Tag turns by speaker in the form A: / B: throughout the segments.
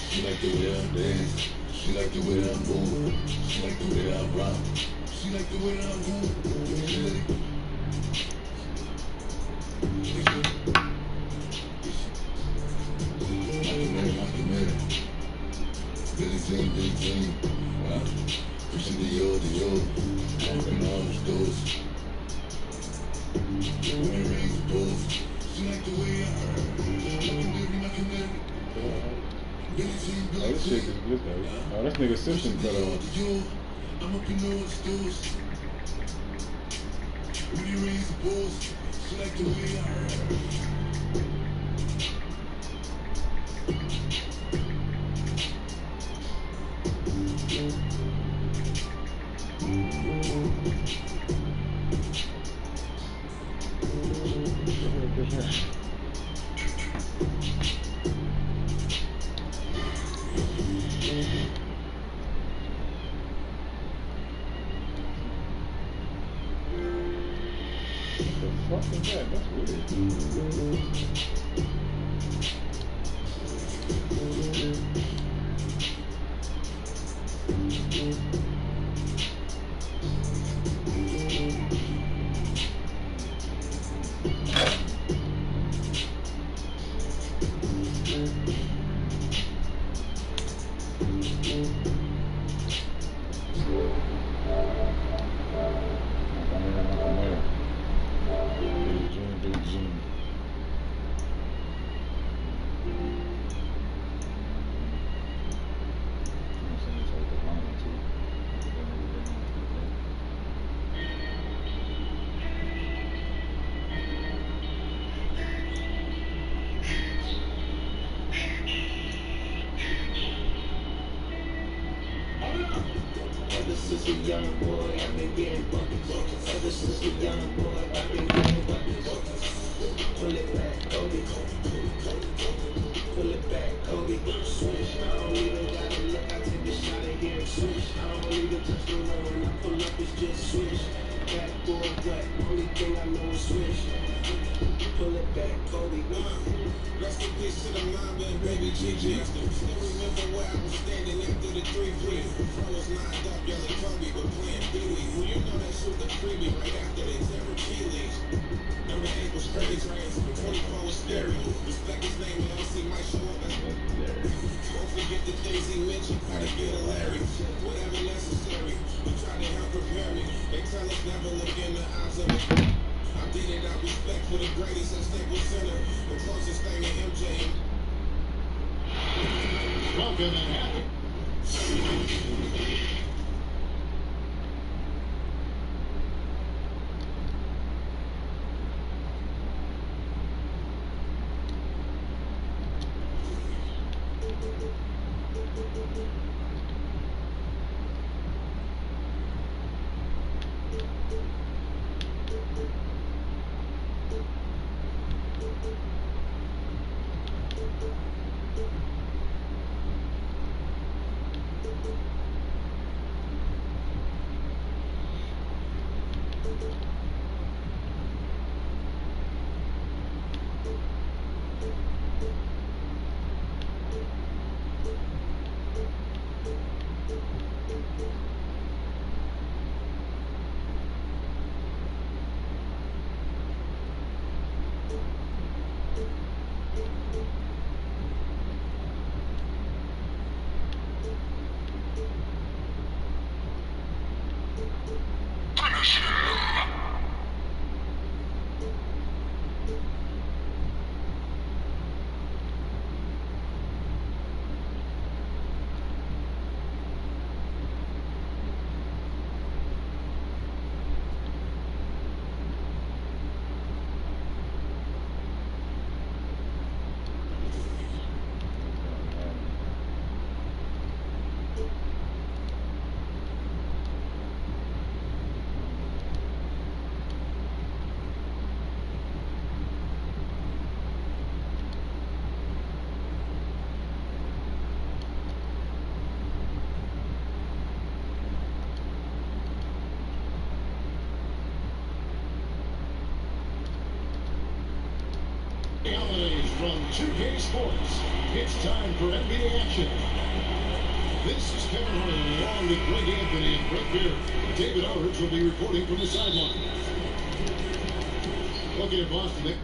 A: She like the way I dance. She like the way I move. She like the way I rock. She like the way I move. She like Billy Jean, Billy Jean. Wow. Christian Dior, Dior. Open all the stores. Wearing rings, bulls. She like the way I Billy Jean,
B: Oh,
A: Billy
B: this shit is good though. Oh, this nigga Simpson cut off.
A: I'm up in all the stores. Wearing rings, bulls. She like the way I
B: What the fuck is that? That's weird.
A: Ever since a young boy, I've been getting buckets. Ever since a young boy, I've been getting buckets. Pull it back, Kobe. Pull it back, Kobe. Switch. I don't even gotta look. I take a shot and hear it switch. I don't even touch the road. When I pull up, it's just switch. Backboard wet. Only thing I know is switch. Pull it back, Kobe. Rest in peace to the mama and baby Gigi. Still remember where I was standing after the 3-3. Bro was lined up yelling Kobe, but playing Pee-wee. Well, you know they shoot the freebie right after they tear Achilles. Number 8 was crazy. 24 was scary. Respect his name and LC might show up as don't forget the things he mentioned. How to get a Larry. Whatever necessary. We try to help prepare me. They tell us never look in the eyes of it. I did it out respect for the greatest at Staples Center. The closest thing to MJ. Welcome and happy.
C: From 2K Sports, it's time for NBA action. This is Kevin Harlan along with Greg Anthony and Brett Beard. David Aldridge will be reporting from the sideline. Looking at Boston.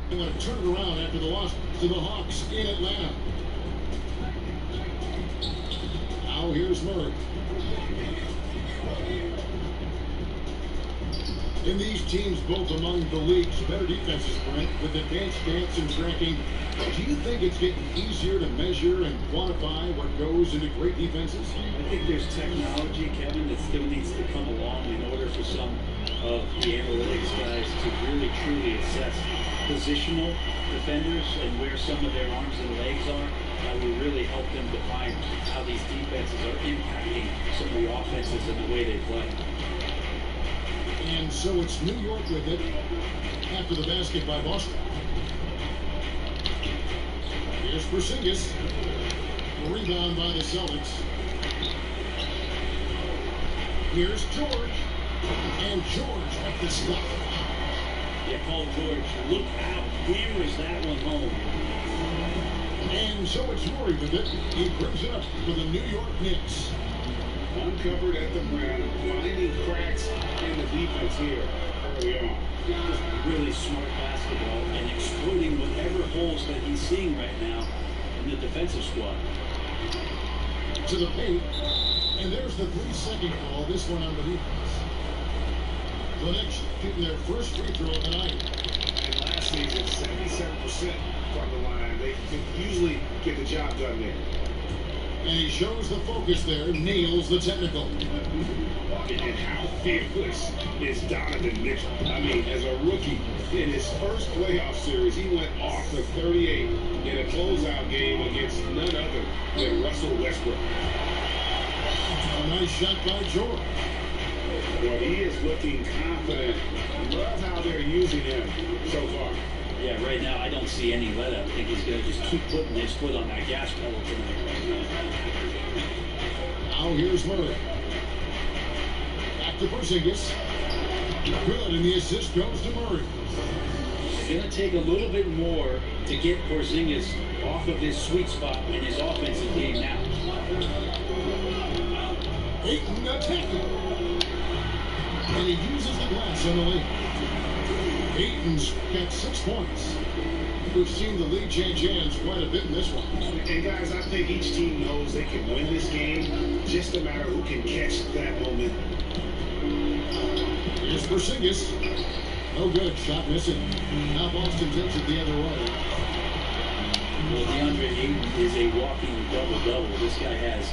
C: They're going to turn it around after the loss to the Hawks in Atlanta. Now here's Murray. In these teams, both among the league's better defenses, Brent, with advanced stats and tracking, do you think it's getting easier to measure and quantify what goes into great defenses?
D: I think there's technology, Kevin, that still needs to come along in order for some of the analytics guys to really truly assess positional defenders and where some of their arms and legs are. That will really help them define how these defenses are impacting some of the offenses and the way they play.
C: And so it's New York with it after the basket by Boston. Here's Porzingis. Rebound by the Celtics. Here's George. And George at the stop.
D: Yeah, Paul George, look out. Hammers that one home.
C: And so it's Murray with it. He brings it up for the New York Knicks.
E: Uncovered at the rim, finding cracks in the defense here early on.
D: Just really smart basketball and exploiting whatever holes that he's seeing right now in the defensive squad.
C: To the paint, and there's the 3-second call. This one on the defense. The Knicks shooting their first free throw of the night.
E: And last season, 77% from the line. They could usually get the job done there.
C: And he shows the focus there, nails the technical.
E: And how fearless is Donovan Mitchell? I mean, as a rookie, in his first playoff series, he went off for 38 in a closeout game against none other than Russell Westbrook.
C: A nice shot by George.
E: Well, he is looking confident. Love how they're using him so far.
D: Yeah, right now I don't see any let up. I think he's going to just keep putting his foot on that gas pedal tonight.
C: Now here's Murray. Back to Porzingis. Good, and the assist goes to Murray.
D: It's going to take a little bit more to get Porzingis off of his sweet spot in his offensive game now.
C: Ayton attacking. And he uses the glass on the lane. Ayton's got 6 points. We've seen the lead change hands quite a bit in this one.
E: And guys, I think each team knows they can win this game. Just a matter who can catch that moment.
C: Here's Porzingis. No good. Shot missing. Now Boston takes it the other way.
D: Well, DeAndre Ayton is a walking double-double. This guy has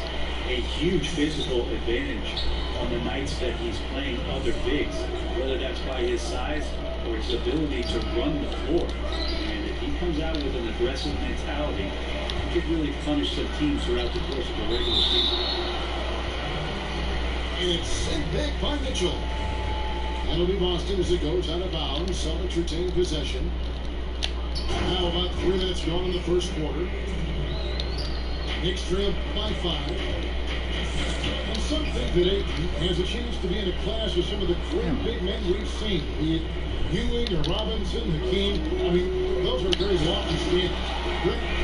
D: a huge physical advantage on the nights that he's playing other bigs, whether that's by his size or his ability to run the floor. And if he comes out with an aggressive mentality, he could really punish some teams throughout the course of the regular season.
C: And it's sent back by Mitchell. That'll be Boston as it goes out of bounds. Celtics retain possession. Now about 3 minutes gone in the first quarter. Knicks trail by 5. And some think that Ayton has a chance to be in a class with some of the great big men we've seen, be it Ewing or Robinson, Hakeem. I mean, those are very lofty standards.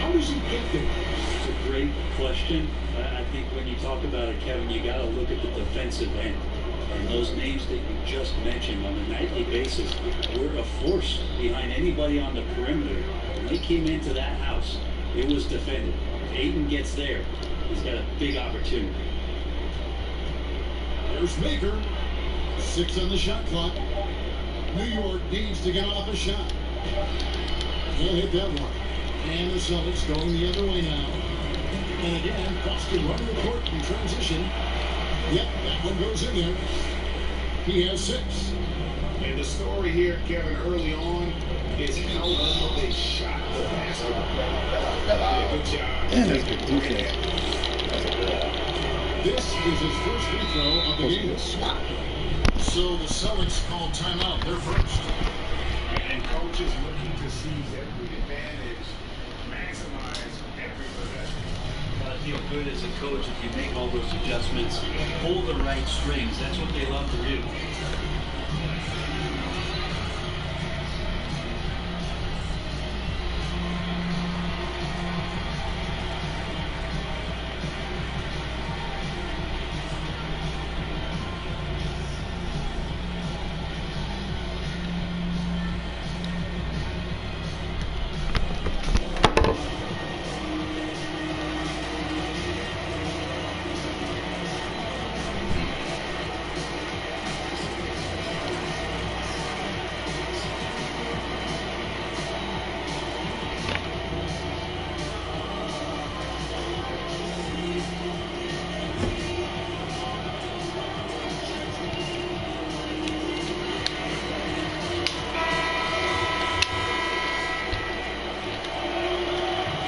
C: How does he get there?
D: It's a great question. I think when you talk about it, Kevin, you got to look at the defensive end. And those names that you just mentioned on a nightly basis were a force behind anybody on the perimeter. When they came into that house, it was defended. If Ayton gets there, he's got a big opportunity.
C: There's Baker. 6 on the shot clock. New York needs to get off a shot. He'll hit that one. And the Celtics going the other way now. And again, Boston running the court in transition. Yep, that one goes in there. He has 6.
E: And the story here, Kevin, early on, is how well they shot the basketball. Yeah, good job.
B: Damn, that's good defense.
C: This is his first free throw of the game. So the Celtics call timeout. They're first.
E: And coaches looking to seize every advantage, maximize every possession.
D: Gotta feel good as a coach if you make all those adjustments, pull the right strings. That's what they love to do.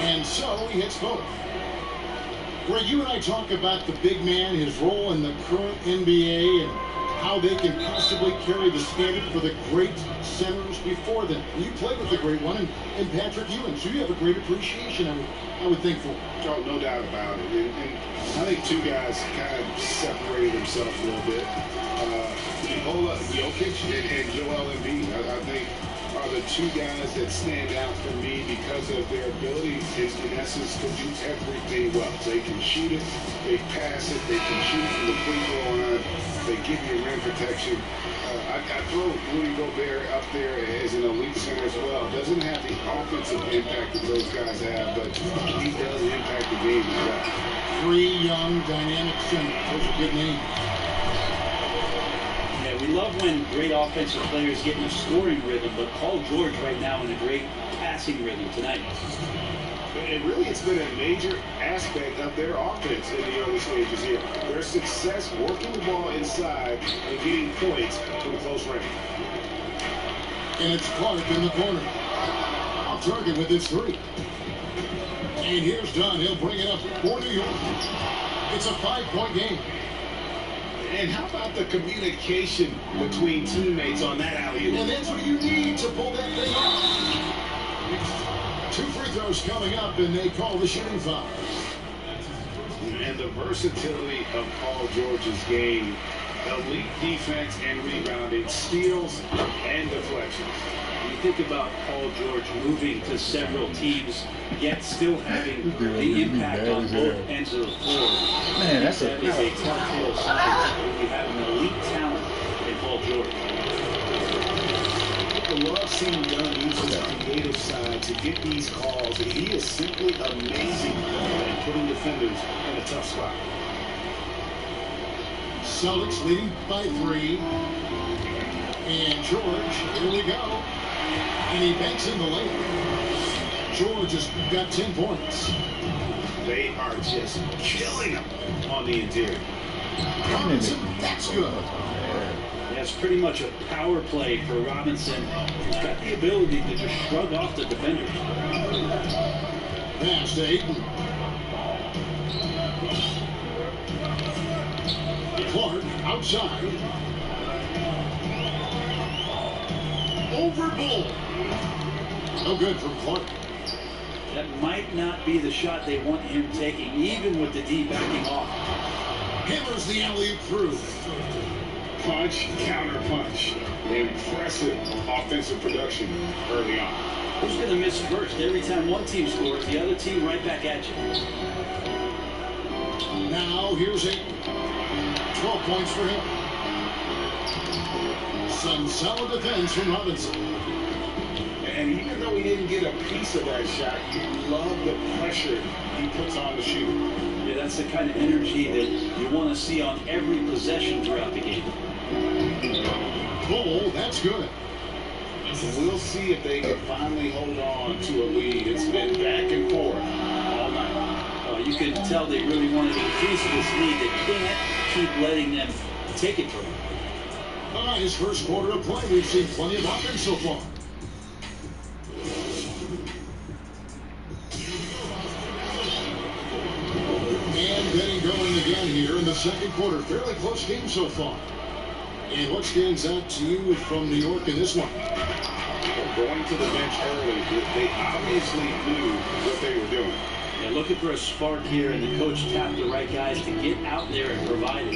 C: And so he hits both. Greg, you and I talk about the big man, his role in the current NBA, and how they can possibly carry the standard for the great centers before them. You played with the great one, and Patrick Ewing, so you have a great appreciation, I would think, for him.
E: Oh, no doubt about it. And I think two guys kind of separated themselves a little bit. Nikola Jokic and Joel Embiid, I think, are the two guys that stand out for me because of their ability, in essence, to do everything well. They can shoot it, they pass it, they can shoot from the free throw line, they give you rim protection. I throw Rudy Gobert up there as an elite center as well. Doesn't have the offensive impact that those guys have, but he does impact the game as well.
C: 3 young, dynamic centers. Those are good names.
D: Yeah, we love when great offensive players get in a scoring rhythm, but Paul George right now in a great passing rhythm tonight.
E: And really, it's been a major aspect of their offense in the early stages here. Their success working the ball inside and getting points from close range.
C: And it's Clark in the corner. Off target with his 3. And here's Dunn. He'll bring it up for New York. It's a 5-point game.
E: And how about the communication between teammates on that alley-oop?
C: And that's what you need to pull that thing off. 2 free throws coming up, and they call the shooting foul.
E: And the versatility of Paul George's game, elite defense and rebounding, steals and deflections.
D: When you think about Paul George moving to several teams, yet still having the impact on both ends of the floor.
B: Man, that's
D: that is a tough deal. Something we have an elite talent in Paul George.
E: I love seeing Dunn use his creative side to get these calls, and he is simply amazing at putting defenders in a tough spot.
C: Celtics leading by 3. And George, here we go. And he banks in the layup. George has got 10 points.
E: They are just killing him on the interior.
C: Robinson, that's good.
D: That's pretty much a power play for Robinson. He's got the ability to just shrug off the defenders.
C: Pass to Ayton. Clark outside. over Bull. No good from Clark.
D: That might not be the shot they want him taking, even with the D backing off.
C: Hammers the alley-oop through.
E: Punch, counter punch. Impressive offensive production early on.
D: Who's going to miss first? Every time one team scores, the other team right back at you.
C: Now here's a 12 points for him. Some solid defense from Robinson.
E: And even though he didn't get a piece of that shot, you love the pressure he puts on the shooter.
D: Yeah, that's the kind of energy that you want to see on every possession throughout the game.
C: Bull, that's good.
E: So we'll see if they can finally hold on to a lead. It's been back and forth all night.
D: You can tell they really wanted to increase this lead. They can't keep letting them take it from them.
C: His first quarter of play, we've seen plenty of offense so far. And getting going again here in the second quarter. Fairly close game so far. And what stands out to you from New York in this one?
E: Going to the bench early, they obviously knew what they were doing.
D: They're looking for a spark here, and the coach tapped the right guys to get out there and provide it.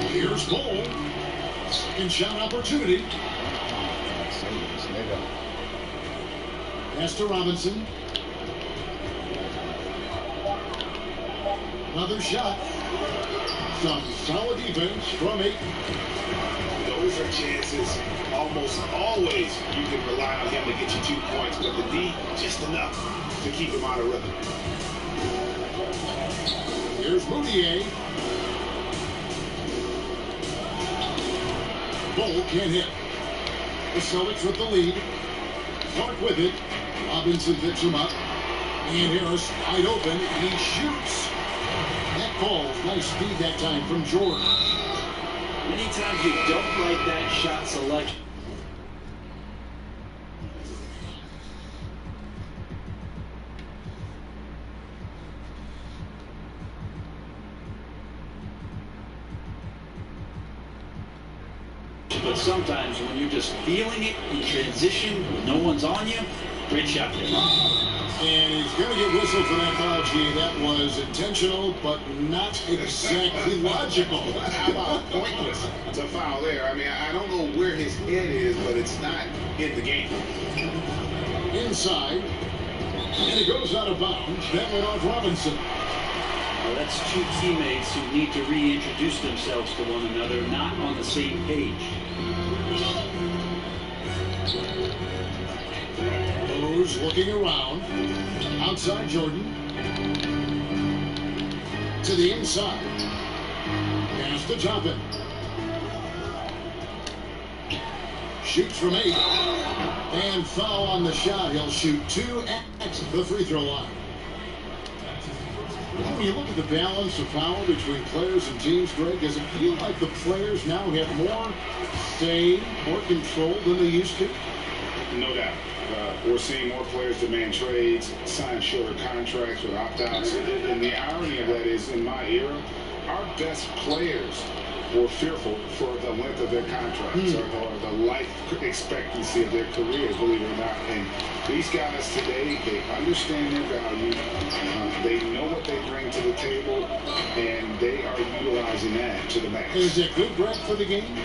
C: Here's Bull. Second shot opportunity. Pass to Robinson. Another shot. Some solid defense from 8.
E: Those are chances almost always you can rely on him to get you 2 points, but the D, just enough to keep him out of rhythm.
C: Here's Moutier. Bull can't hit. The Celtics with the lead. Clark with it. Robinson picks him up. And Harris wide open. He shoots. That falls. Nice speed that time from Jordan.
D: Many times you don't like that shot selection. But sometimes when you're just feeling it in transition, when no one's on you, great shot there.
C: And he's going to get whistled for that foul, G. That was intentional, but not exactly logical.
E: How about pointless? It's a foul there. I mean, I don't know where his head is, but it's not in the game.
C: Inside. And it goes out of bounds. That went off Robinson.
D: Well, that's two teammates who need to reintroduce themselves to one another, not on the same page.
C: Rose looking around. Outside Jordan. To the inside. Pass to Toppin. Shoots from 8. And foul on the shot. He'll shoot 2 at the free throw line. When you look at the balance of power between players and teams, Greg, does it feel like the players now have more say, more control than they used to?
E: No doubt. We're seeing more players demand trades, sign shorter contracts with opt-outs. And the irony of that is, in my era, our best players were fearful for the length of their contracts or the life expectancy of their careers, believe it or not. And these guys today, they understand their value. They know what they bring to the table, and they are utilizing that to the max.
C: Is it good, Brett, for the game?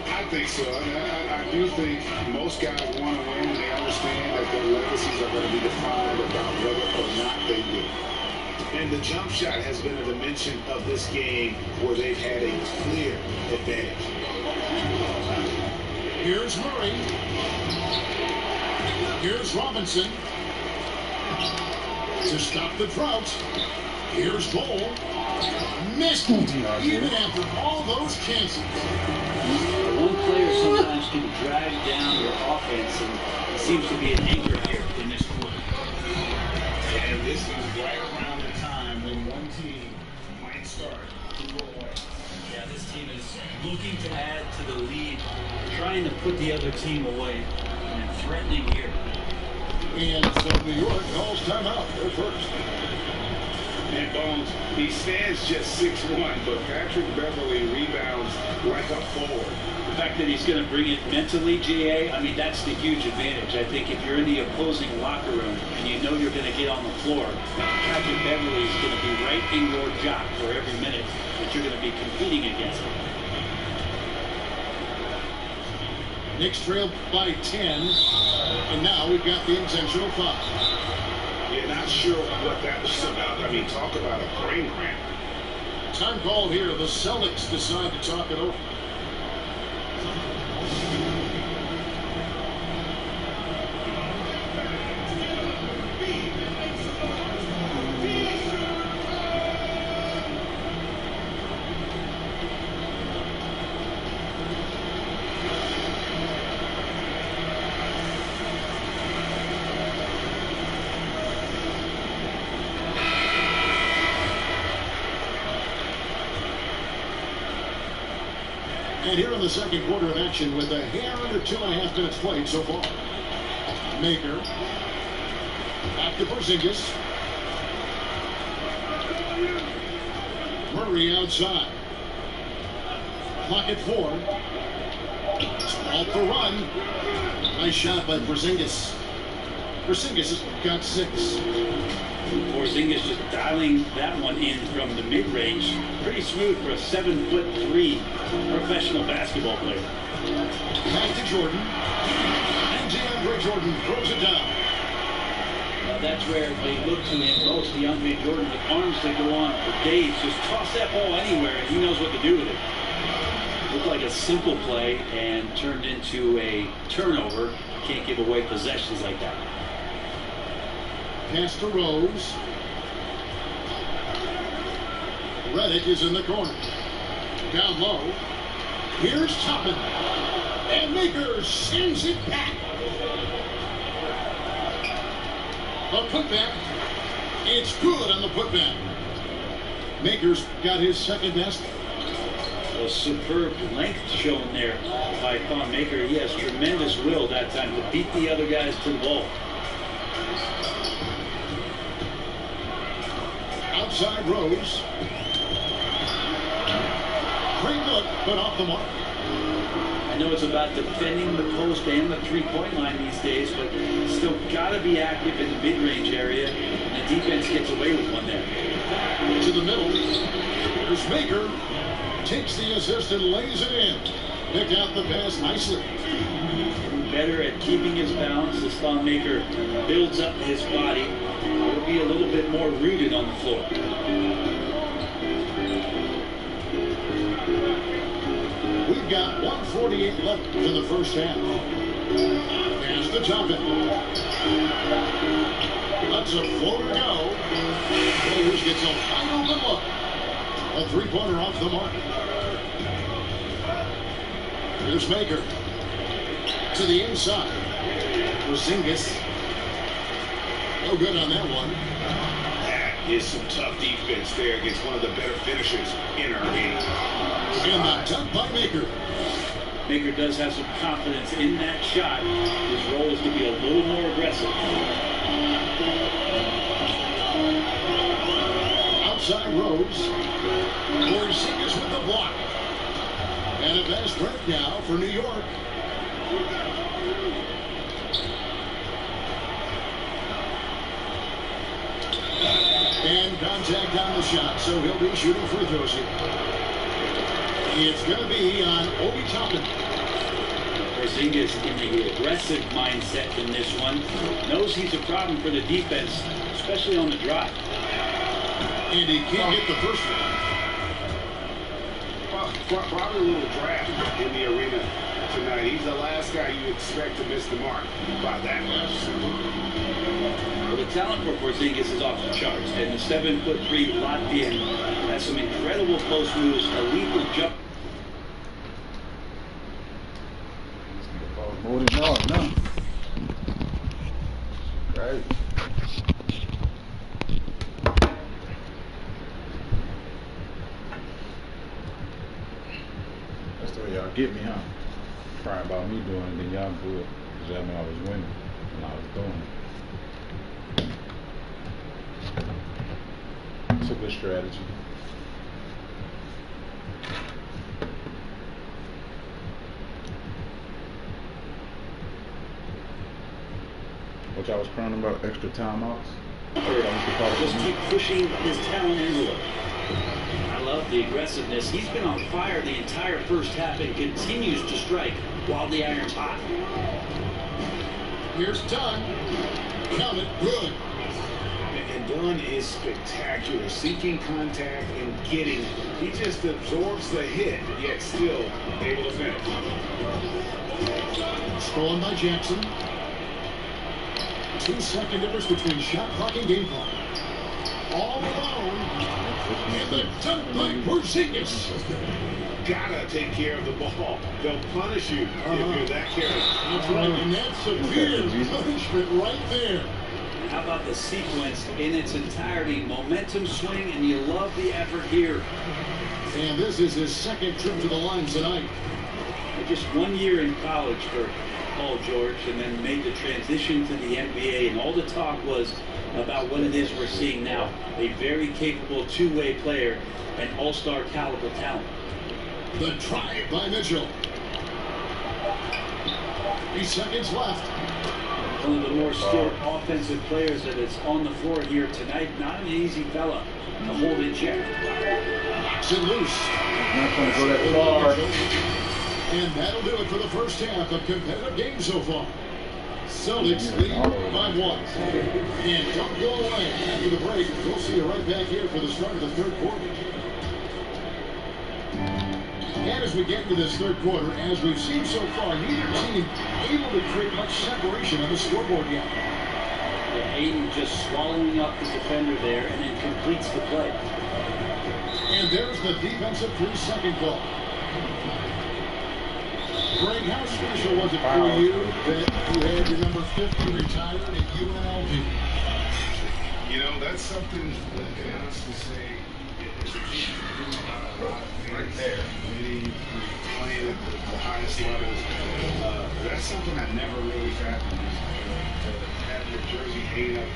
E: I think so. I do think most guys want to win, and they understand that their legacies are going to be defined about whether or not they do. And the jump shot has been a dimension of this game where they've had a clear advantage.
C: Here's Murray. Here's Robinson. To stop the drought. Here's Bull. Missed even after all those chances.
D: One player sometimes can drag down your offense, and it seems to be an anchor here in this quarter.
E: And this is right around the time when one team might start to go away.
D: Yeah, this team is looking to add to the lead, trying to put the other team away, and threatening here.
C: And so New York calls timeout. They're first.
E: And Bones, he stands just 6'1", but Patrick Beverly rebounds like a forward.
D: The fact that he's going to bring it mentally, GA, I mean, that's the huge advantage. I think if you're in the opposing locker room and you know you're going to get on the floor, Patrick Beverly is going to be right in your job for every minute that you're going to be competing against him.
C: Knicks trailed by 10, and now we've got the intentional foul.
E: Yeah, not sure what that was about. I mean, talk about a brain cramp.
C: Time called here. The Celtics decide to talk it over. And here in the second quarter of action with a hair under 2.5 minutes played so far. Maker. Back to Porzingis. Murray outside. Clock at 4. Off the run. Nice shot by Porzingis. Porzingis has got 6.
D: Porzingis just dialing that one in from the mid-range. Pretty smooth for a 7'3" professional basketball player.
C: Back to Jordan. And DeAndre Jordan throws it down.
D: That's where they look to him most. DeAndre Jordan with arms that go on for days. Just toss that ball anywhere and he knows what to do with it. Looked like a simple play and turned into a turnover. Can't give away possessions like that.
C: Pass to Rose. Redick is in the corner. Down low. Here's Toppin. And Maker sends it back. A putback. It's good on the putback. Maker's got his second basket.
D: A superb length shown there by Thon Maker. He has tremendous will that time to beat the other guys to the ball.
C: Outside Rose. Great look, but off the mark.
D: I know it's about defending the post and the three-point line these days, but still got to be active in the mid-range area. And the defense gets away with one there.
C: To the middle. There's Maker. Takes the assist and lays it in. Picked out the pass nicely.
D: Better at keeping his balance as Thon Maker builds up his body. He'll be a little bit more rooted on the floor.
C: We've got 1:48 left in the first half. Pass to Toppin. That's a floater to go. Rose gets a wide open look. A three-pointer off the mark. Here's Maker. To the inside. Porzingis. No good on that one.
E: That is some tough defense there against one of the better finishers in our league.
C: And the dunk by Maker.
D: Maker does have some confidence in that shot. His role is to be a little more aggressive.
C: Outside Rose. Porzingis with the block. And a fast break now for New York. And contact on the shot, so he'll be shooting free throws here. It's going to be on Obi Toppin.
D: Porzingis in the aggressive mindset in this one. Knows he's a problem for the defense, especially on the drive.
C: And he can't get the first one.
E: Probably a little draft in the arena tonight. He's the last guy you expect to miss the mark by that much.
D: Well, the talent for Porzingis is off the charts, and the 7'3" Latvian has some incredible post moves, a lethal jump.
B: More than yard now. Right. That's the way y'all get me, huh? Crying about me doing it, then y'all do it. Because y'all know I was winning and I was doing it. It's a good strategy. Which I was crying about extra timeouts.
D: Just keep pushing his talent envelope. I love the aggressiveness. He's been on fire the entire first half and continues to strike while the iron's hot.
C: Here's Dunn. Count it. Good.
E: And Dunn is spectacular, seeking contact and getting it. He just absorbs the hit, yet still able to finish.
C: Stolen by Jackson. 2-second difference between shot clock and game clock. All alone. And the dunk by Porzingis.
E: Gotta take care of the ball. They'll punish you if you're that careless.
C: That's right, and that's severe punishment right there.
D: How about the sequence in its entirety? Momentum swing, and you love the effort here.
C: And this is his second trip to the line tonight.
D: Just 1 year in college for Paul George, and then made the transition to the NBA, and all the talk was about what it is we're seeing now. A very capable two-way player and all-star caliber talent.
C: The drive by Mitchell. 3 seconds left.
D: One of the more skilled offensive players that is on the floor here tonight. Not an easy fella to hold in check.
C: Knocks it loose.
B: Not going to go that far.
C: And that'll do it for the first half of competitive game so far. Celtics lead by 1. And don't go away after the break. We'll see you right back here for the start of the third quarter. And as we get into this third quarter, as we've seen so far, neither team able to create much separation on the scoreboard yet.
D: Ayton just swallowing up the defender there and then completes the play.
C: And there's the defensive 3-second call. Greg, how special was it for you that you had your number 50 retired at UNLV?
E: You know, that's something that I can honestly say is right there. Playing at the highest levels. That's something I never really fathomed. To have your jersey hanging up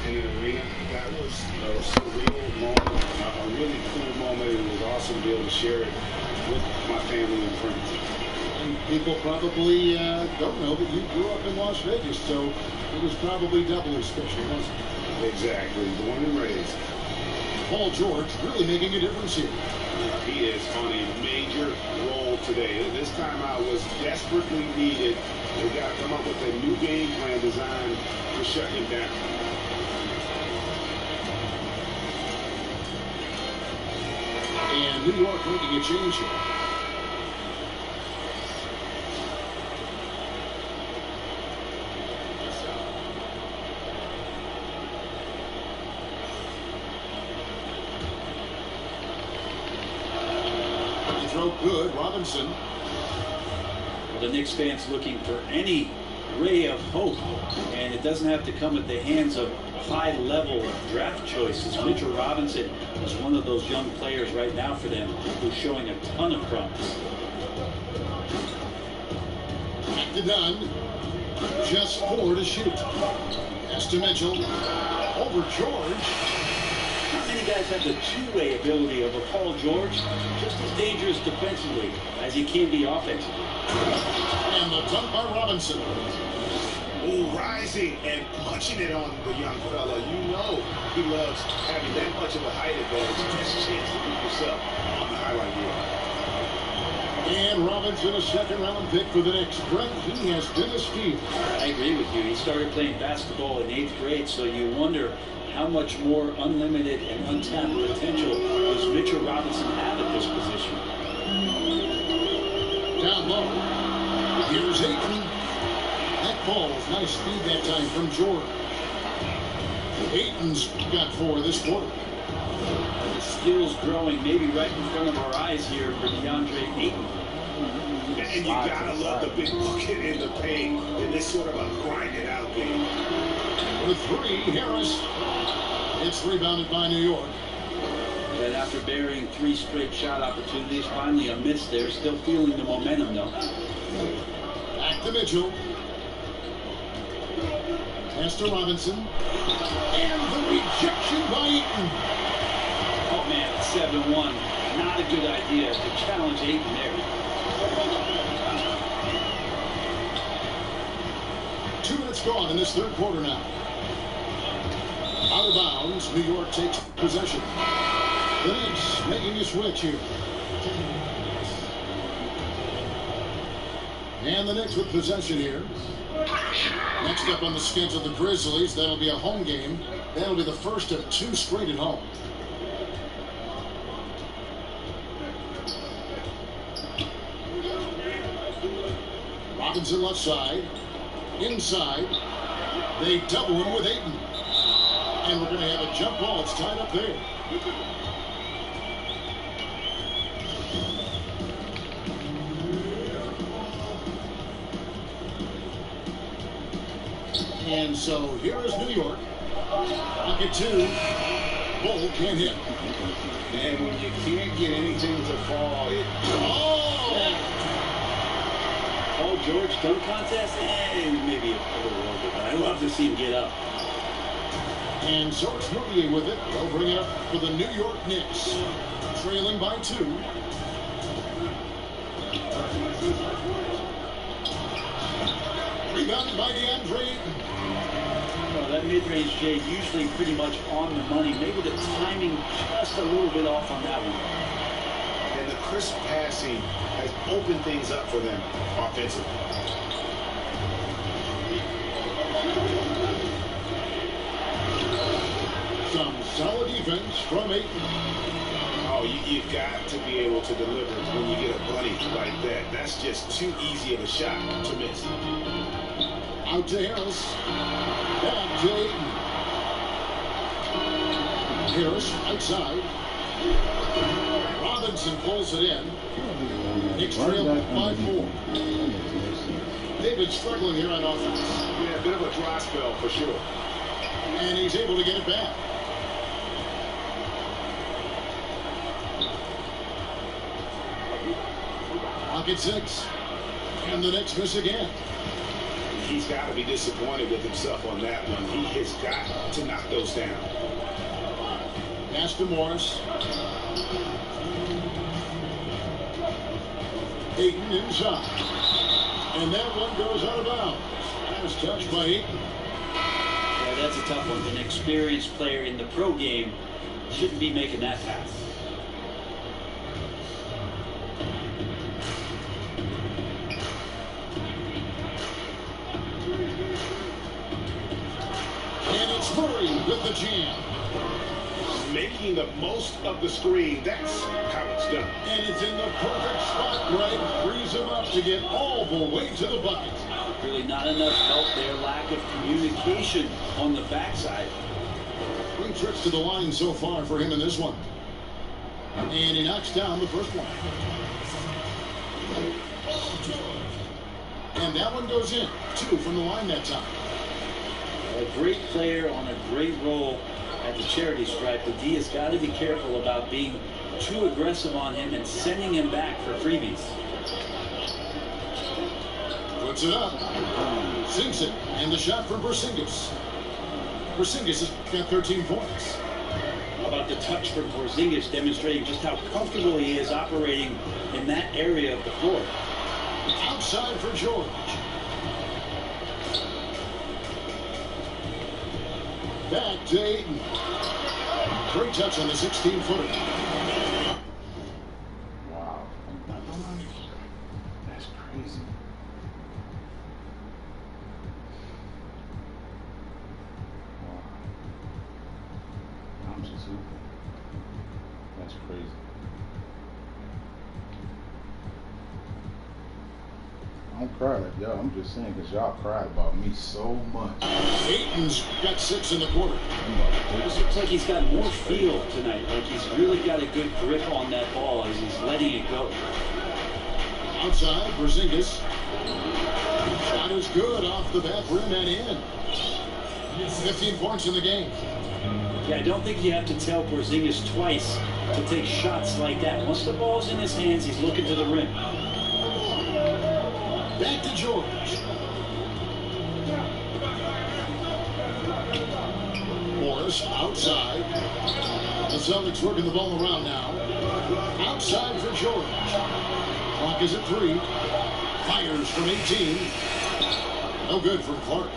E: in an arena, that was a surreal moment, a really cool moment. It was awesome to be able to share it with my family and friends.
C: And people probably don't know, but you grew up in Las Vegas, so it was probably doubly special, wasn't it?
E: Exactly, born and raised.
C: Paul George really making a difference here.
E: He is on a major role today. This timeout was desperately needed. They got to come up with a new game plan designed to shut him down.
C: And New York making a change here. Good, Robinson.
D: Well, the Knicks fans looking for any ray of hope, and it doesn't have to come at the hands of high-level draft choices. Mitchell Robinson is one of those young players right now for them who's showing a ton of promise.
C: Back to Dunn. Just 4 to shoot. Pass to Mitchell. Over George.
D: Not many guys have the two-way ability of a Paul George, just as dangerous defensively as he can be offensively.
C: And the dunk by Robinson.
E: Ooh, rising and punching it on the young fella. You know he loves having that much of a height advantage. Just a chance to beat yourself on the highlight reel.
C: And Robinson, a second-round pick for the Knicks. Brent, he has been a steal.
D: I agree with you. He started playing basketball in 8th grade, so you wonder how much more unlimited and untapped potential does Mitchell Robinson have at this position?
C: Down low. Here's Ayton. That falls. Nice speed that time from George. Ayton's got 4 this quarter.
D: The skills growing maybe right in front of our eyes here for DeAndre Ayton.
E: And you gotta love the big bucket in the paint in this sort of a grinded-out game.
C: With 3, Harris. It's rebounded by New York.
D: And after burying 3 straight shot opportunities, finally a miss there. Still feeling the momentum, though.
C: Back to Mitchell. Pass to Robinson. And the rejection by Ayton.
D: man at 7-1. Not a good idea to challenge Ayton there.
C: 2 minutes gone in this third quarter now. Out of bounds, New York takes possession. The Knicks making a switch here. And the Knicks with possession here. Next up on the schedule, the Grizzlies. That'll be a home game. That'll be the first of 2 straight at home. Robinson left side. Inside. They double him with Ayton. And we're going to have a jump ball. It's tied up there. And so here is New York. Pocket 2. Bull can't hit.
E: And when you can't get anything to fall,
D: Paul George dunk contest? Maybe a little over, but I love to see him get up.
C: And so it's Mobley with it. They'll bring it up for the New York Knicks. Trailing by 2. Rebounded by DeAndre Ayton.
D: Well, that mid-range shade usually pretty much on the money. Maybe the timing just a little bit off on that one.
E: and the crisp passing has opened things up for them offensively.
C: Some solid defense from Ayton.
E: Oh, you've got to be able to deliver when you get a bunny like that. That's just too easy of a shot to miss.
C: Out to Harris. Back to Ayton. Harris outside. Robinson pulls it in. Knicks trail 5-4. They've been struggling here on offense.
E: Yeah, a bit of a dry spell for sure.
C: And he's able to get it back. Pocket 6. And the Knicks miss again.
E: He's got to be disappointed with himself on that one. He has got to knock those down.
C: Pass to Morris. Ayton inside. And that one goes out of bounds. Last touch by Ayton.
D: Yeah, that's a tough one. An experienced player in the pro game shouldn't be making that pass.
C: And it's Murray with the jam.
E: Making the most of the screen. That's how it's done.
C: And it's in the perfect spot, right? Frees him up to get all the way to the bucket.
D: Really not enough help there. Lack of communication on the backside.
C: 3 trips to the line so far for him in this one. And he knocks down the first one. And that one goes in. 2 from the line that time.
D: A great player on a great role at the charity stripe, but D has got to be careful about being too aggressive on him and sending him back for freebies.
C: Puts it up. Sinks it. And the shot from Porzingis. Porzingis has got 13 points.
D: How about the touch from Porzingis, demonstrating just how comfortable he is operating in that area of the floor.
C: Outside for George. Back to Ayton. Great touch on the 16-footer.
B: Wow. That's crazy. Wow. I'm just hooping. That's crazy. I don't cry like y'all. I'm just saying because y'all cry about me so much.
C: Ayton's got 6 in the quarter.
D: It looks like he's got more feel tonight. Like he's really got a good grip on that ball as he's letting it go.
C: Outside, Porzingis. Shot is good off the back rim and in. 15 points in the game.
D: Yeah, I don't think you have to tell Porzingis twice to take shots like that. Once the ball's in his hands, he's looking to the rim.
C: Back to George. Morris outside. The Celtics working the ball around now. Outside for George. Clock is at 3. Fires from 18. No good from Clark.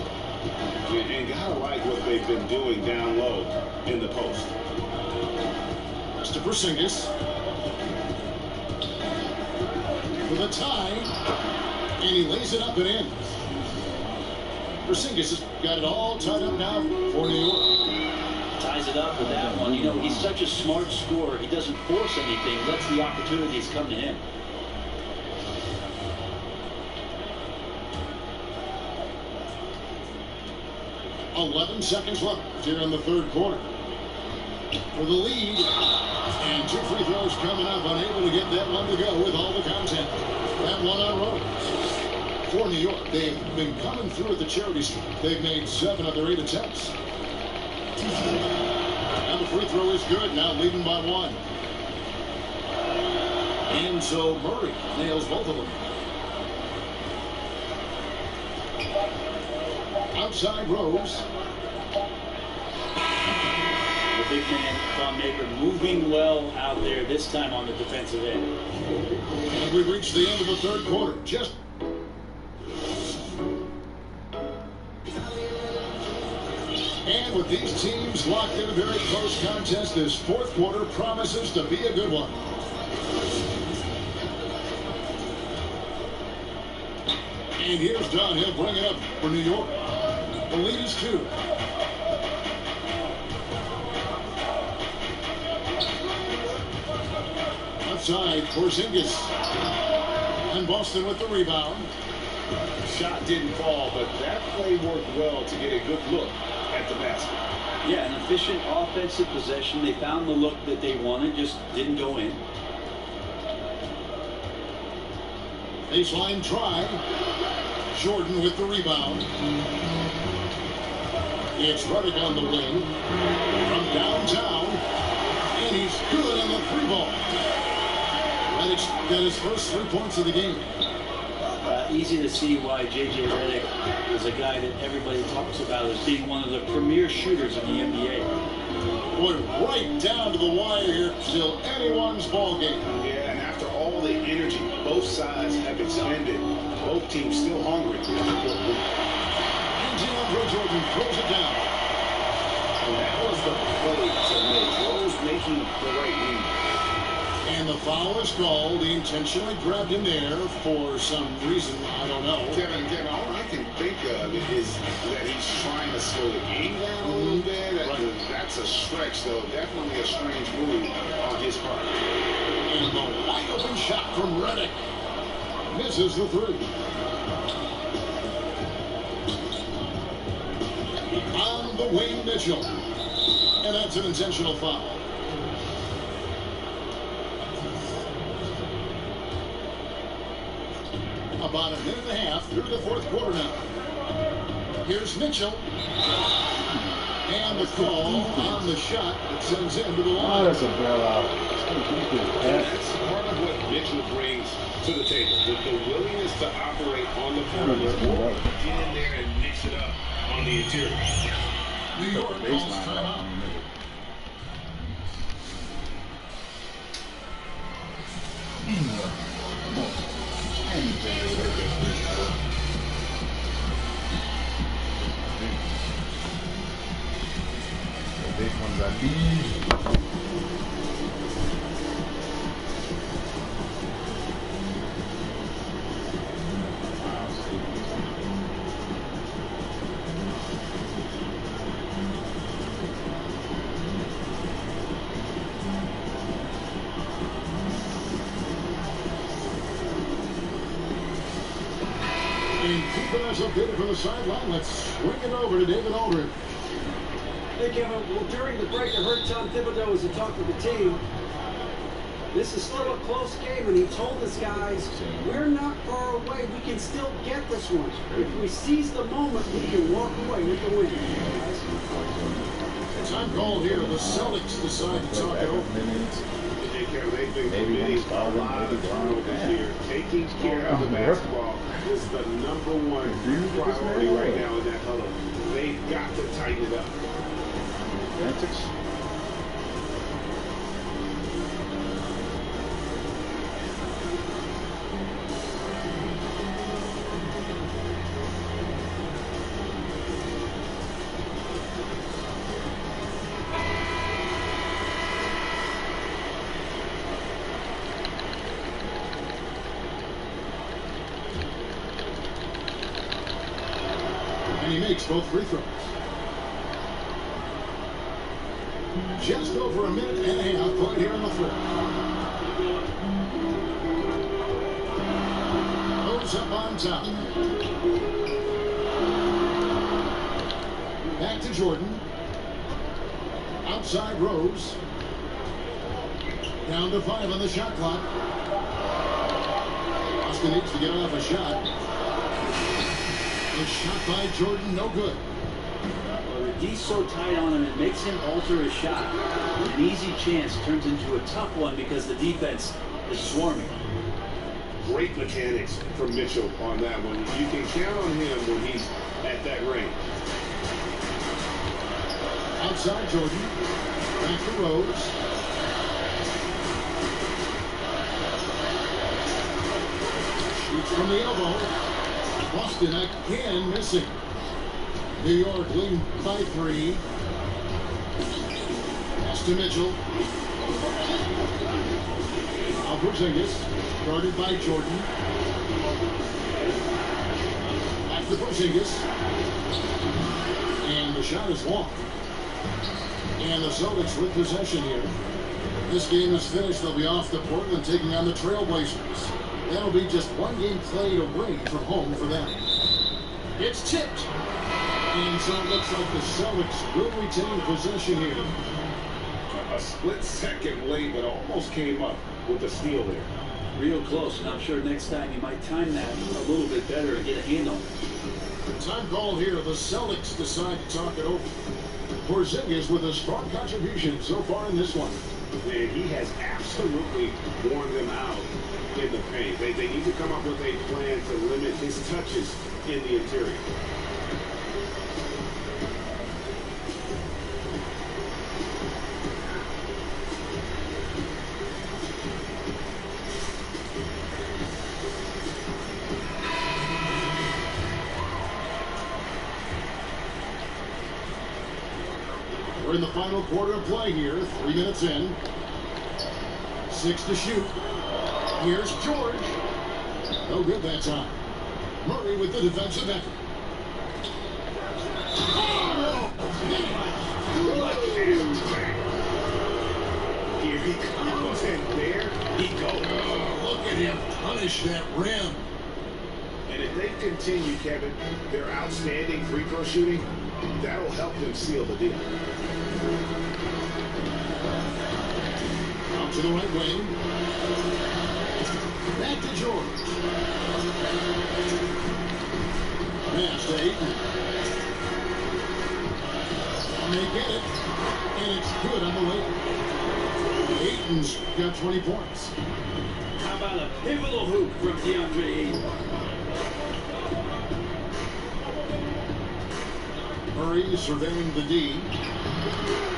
E: And gotta like what they've been doing down low in the post.
C: That's to Porzingis. With a tie. And he lays it up and in. Porzingis has got it all tied up now for New York.
D: Ties it up with that one. You know, he's such a smart scorer. He doesn't force anything. Lets the opportunities come to him.
C: "11 seconds left here in the third quarter. For the lead. And 2 free throws coming up. Unable to get that one to go with all the content. That one on Rose. For New York, they've been coming through at the charity stripe. They've made 7 of their 8 attempts. And the free throw is good. Now leading by 1. And so Murray nails both of them. Outside Rose.
D: The big man, Thon Maker, moving well out there, this time on the defensive end.
C: And we've reached the end of the third quarter. And with these teams locked in a very close contest, this fourth quarter promises to be a good one. And here's Dunn. He'll bring it up for New York. The lead is 2. Outside, Porzingis. And Boston with the rebound.
E: Shot didn't fall, but that play worked well to get a good look at the basket.
D: Yeah, an efficient offensive possession. They found the look that they wanted, just didn't go in.
C: Baseline try. Jordan with the rebound. It's Redick on the wing. From downtown. And he's good on the 3-ball. Redick's got his first 3 points of the game.
D: Easy to see why J.J. Redick is a guy that everybody talks about as being one of the premier shooters in the NBA.
C: Boy, right down to the wire here. Still anyone's ball game.
E: Yeah, and after all the energy both sides have expended, both teams still hungry.
C: And DeAndre Jordan throws it down.
E: And that was the play to make Rose making the right read.
C: And the foul is called. He intentionally grabbed him there for some reason. I don't know.
E: Kevin, all I can think of is that he's trying to slow the game down a little bit. That's a stretch, though. Definitely a strange move on his part.
C: And the wide open shot from Redick. Misses the 3. On the wing, Mitchell. And that's an intentional foul. About a minute and a half through the fourth quarter now. Here's Mitchell. And the call on the shot that sends him to the line.
B: Oh, that's a bailout.
E: That's part of what Mitchell brings to the table. The willingness to operate on the perimeter. Get in there and mix it up on the interior.
C: New York calls timeout.
B: Big ones I need.
C: And keeping us updated from the sideline, let's swing it over to David Aldridge.
F: Hey, Kevin, well, during the break, I heard Tom Thibodeau as he talked to the team. This is still a close game, and he told his guys, we're not far away. We can still get this one. If we seize the moment, we can walk away with the win.
C: Time call here. The Celtics decide to talk it over.
E: They've been committing a lot of turnovers here. Taking care of the basketball is the #1 priority right now in that huddle. They've got to tighten it up.
C: makes both free throws. Just over a minute and a half played here in the fourth. Goes up on top. Back to Jordan. Outside Rose. Down to 5 on the shot clock. Boston needs to get off a shot. The shot by Jordan, no good.
D: Well, the D's so tight on him, it makes him alter his shot. An easy chance turns into a tough one because the defense is swarming.
E: Great mechanics from Mitchell on that one. You can count on him when he's at that range.
C: Outside Jordan. Back to Rose. Shoots from the elbow. Boston again missing. New York leading by 3. Pass to Mitchell. Now Porzingis, guarded by Jordan. Back to Porzingis. And the shot is long. And the Celtics with possession here. This game is finished. They'll be off to Portland taking on the Trailblazers. That'll be just one game played away from home for them. It's tipped. And so it looks like the Celtics will retain possession here.
E: A split second late, but almost came up with a steal there.
D: Real close, and I'm sure next time you might time that a little bit better and get a handle.
C: Time call here. The Celtics decide to talk it over. Porzingis with a strong contribution so far in this one.
E: And he has absolutely worn them out in the paint. They need to come up with a plan to limit his touches in the interior.
C: We're in the final quarter of play here. 3 minutes in. 6 to shoot. Here's George. No good that time. Murray with the defensive effort.
E: Here he comes, and there he goes.
C: Look at him punish that rim.
E: And if they continue, Kevin, their outstanding free throw shooting, that'll help them seal the deal.
C: Out to the right wing. Back to George. Pass to Ayton. And they get it. And it's good on the way. Ayton's got 20 points.
D: How about a pivotal hoop from DeAndre Ayton?
C: Murray surveying the D.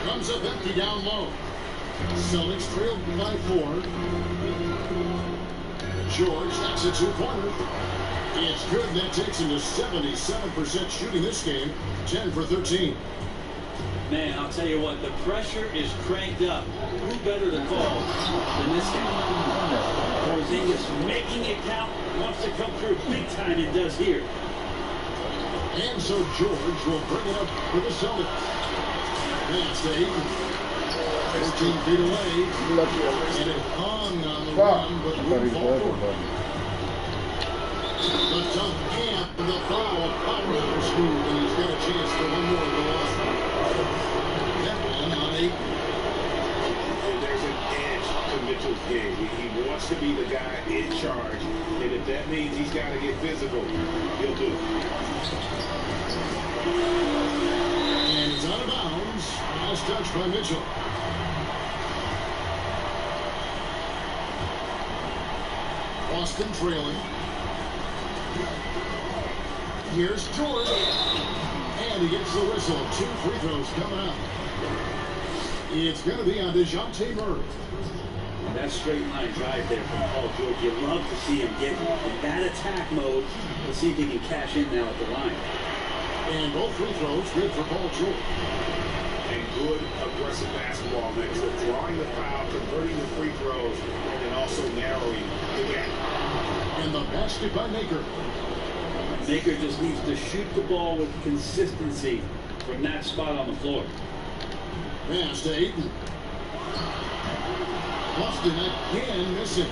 C: Comes up empty down low. Celtics trailed by 4. George takes a 2-pointer. It's good, and that takes him to 77% shooting this game. 10 for 13.
D: Man, I'll tell you what, the pressure is cranked up. Who better to call than this guy? Porzingis making it count, wants to come through big time, and does here.
C: And so George will bring it up for the Celtics. Pass to Ayton. 14 feet away. And it hung on the run, but wouldn't fall forward. The dunk and the foul. Powerhouse move, and he's got a chance for one more to go on. That one on Ayton.
E: And there's an edge to Mitchell's game. He wants to be the guy in charge. And if that means he's got to get physical, he'll do it.
C: And it's out of bounds. Last touch by Mitchell. Boston trailing. Here's George. And he gets the whistle. 2 free throws coming up. It's going to be on DeJounte Murray.
D: That straight line drive there from Paul George, you love to see him get in that attack mode. Let's see if he can cash in now at the line.
C: And both free throws good for Paul George.
E: And good aggressive basketball mix of drawing the foul, converting the free throws, and then also narrowing the gap.
C: And the basket by Maker.
D: Maker just needs to shoot the ball with consistency from that spot on the floor.
C: Pass to Ayton. Boston again missing.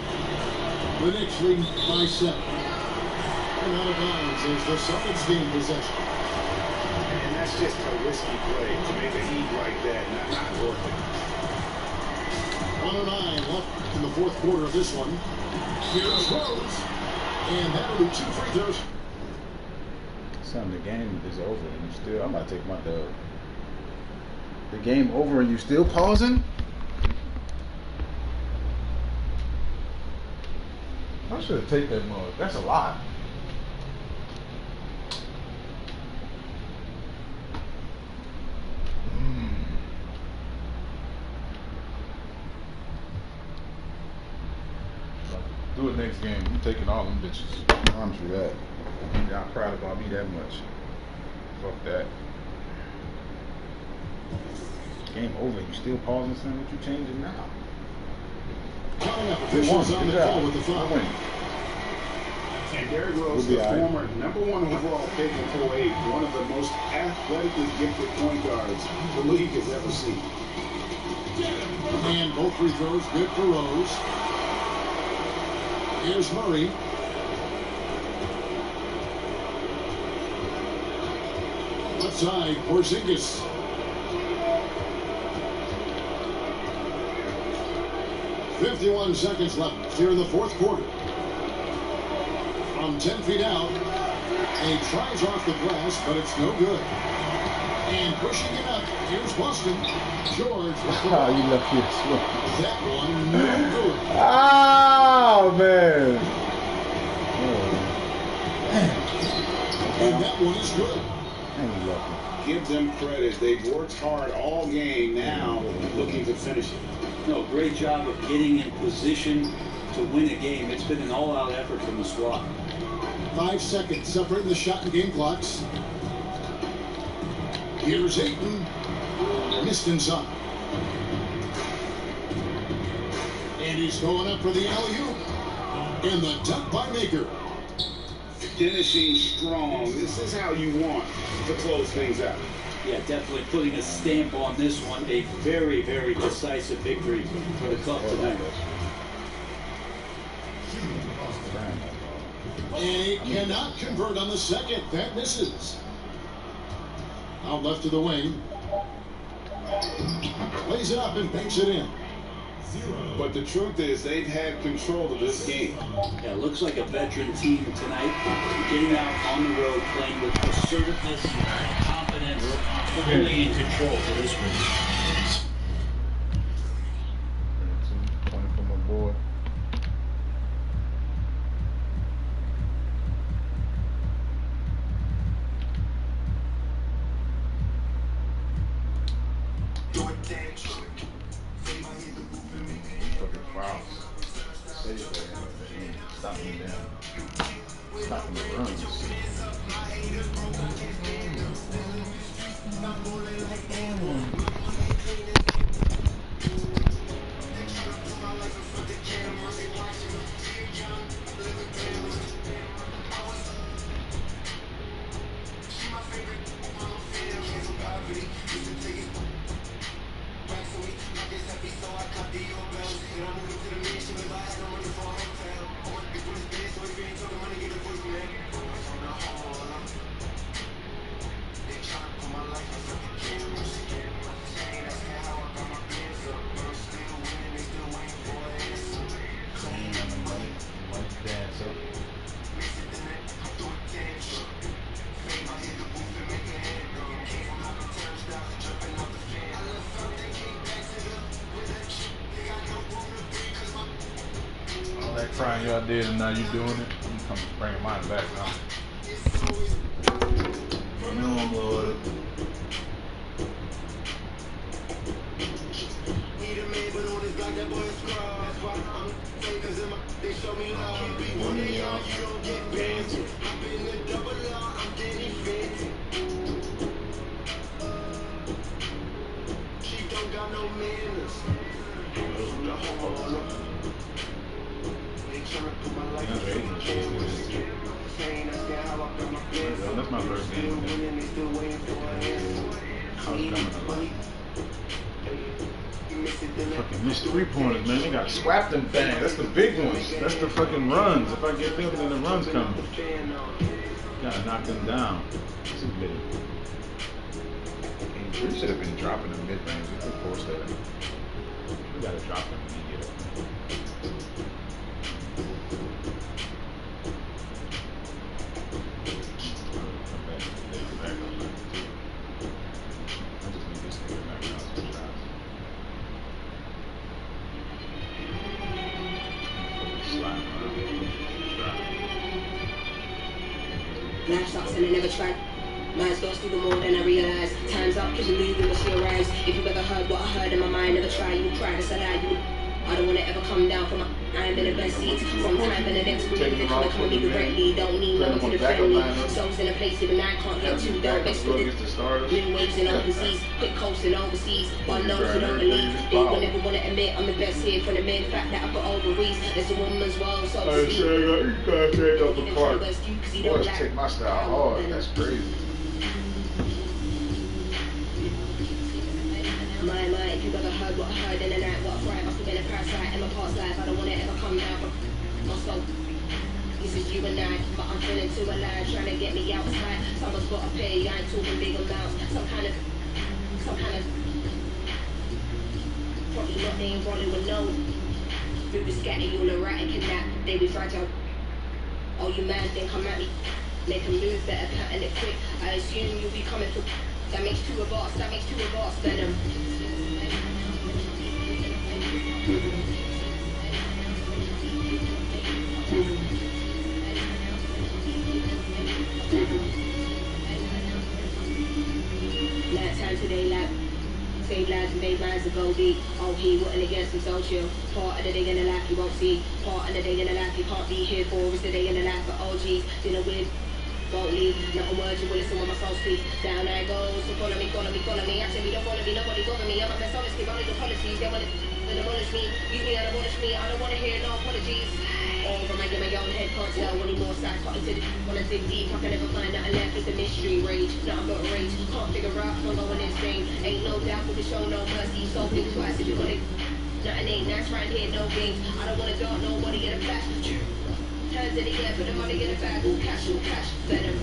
C: The Knicks lead by 7. And out of bounds as the Celtics gain possession.
E: And that's just a risky play to make a heat like that. Not worth it.
C: 109 left in the fourth quarter of this one. Here's Rose. And that'll be 2 free throws.
B: Son, the game is over and you still, I'm about to take my dub. The game over and you still pausing? I should have taken that mug. That's a lot. Do it next game. I'm taking all them bitches. I promise you that. Y'all proud about me that much. Fuck that. Game over. You still pausing something? What you changing now?
C: Coming up, officials on the call with the foul.
E: And Derrick Rose, the former #1 overall pick in 08, one of the most athletically gifted point guards the league has ever seen.
C: And both free throws good for Rose. Here's Murray. Left side, Porzingis. .51 seconds left here in the fourth quarter. From 10 feet out, he tries off the glass, but it's no good. And pushing it up, here's Boston. George.
B: Oh, you left here slow.
C: That one, no good.
B: Oh, man.
C: And that one is good.
B: Ain't lucky.
E: Give them credit. They've worked hard all game now, looking to finish it.
D: No, great job of getting in position to win a game. It's been an all-out effort from the squad.
C: 5 seconds separating the shot and game clocks. Here's Ayton. Missed inside. And he's going up for the alley-oop. And the dunk by Maker.
E: Finishing strong. This is how you want to close things out.
D: Yeah, definitely putting a stamp on this one. A very, very decisive victory for the club tonight.
C: And he cannot convert on the second. That misses. Out left to the wing. Lays it up and banks it in.
E: But the truth is, they've had control of this game.
D: Yeah, looks like a veteran team tonight. Getting out on the road, playing with assertiveness, confidence, fully in control for this one.
B: 20 for my boy. Fucking fouls. Stop me down. Stop me runs. All that crying y'all did and now you doing it, I'm come bring mine back now. No, Lord. That's my first game. I was coming a lot. Fucking missed 3-pointers, man. They got swapped them things. That's the big ones. That's the fucking runs. If I get thinking then the runs coming. Gotta knock them down. This is big. We should have been dropping them mid-range. We could force that. We gotta drop them when you get it. I just need this nigga back out some shots. Slide around.
G: Life sucks and I never tried. Mine's lost even more than I realize. Time's up, cause you leave when she arrives. If you've ever heard what I heard in my mind, never try, you try to lie. You I don't wanna ever come down from my I am in the best seats. From time in the next group, if you're coming me directly, don't need no one to defend me. Souls in a place even I can't get to. Don't mess with it. New waves in overseas, quick coasting overseas. One knows who don't believe. They will never wanna admit I'm the best here from the main fact that I've got ovaries. There's a woman's world, so to speak.
B: You gotta take up the cart. Boys take my style hard. That's crazy.
G: My, if you've ever heard what I heard in the night, what I fried, must have been a parasite in my past life. I don't want to ever come down from my soul. This is you and I, but I'm feeling too alive, trying to get me outside. Someone's got to pay, I ain't talking big amounts. Some kind of, probably not, they ain't rolling with no. Through the scatter, you'll erratic and that, they be fragile. Oh, you man think I'm at me? Make a move, better pattern it quick. I assume you'll be coming for. That makes two of us, Venom. Night time today, like, save lives and made minds of go deep. Oh, he wouldn't against him, so chill. Part of the day in the life you won't see. Part of the day in the life you can't be here for. It's the day in the life of OGs. Dinner with. Won't leave, not a word you will listen when my soul speaks. Down I go, so follow me. I say we don't follow me, nobody bother me. I'm a best honesty, running the policies. They wanna demolish me, use me, I don't wanna me. I don't wanna hear no apologies. Over my get my own head, can't tell anymore. Side cut into the, wanna dig deep, I can never find nothing left. It's a mystery, rage, nothing but rage. Can't figure out, I'm going insane. Ain't no doubt for the show, no mercy. So think twice if you got it. Nothing ain't nice right here, no games. I don't wanna dart nobody in a flash. Hands in the air, put the money in the bag, all cash, Venom.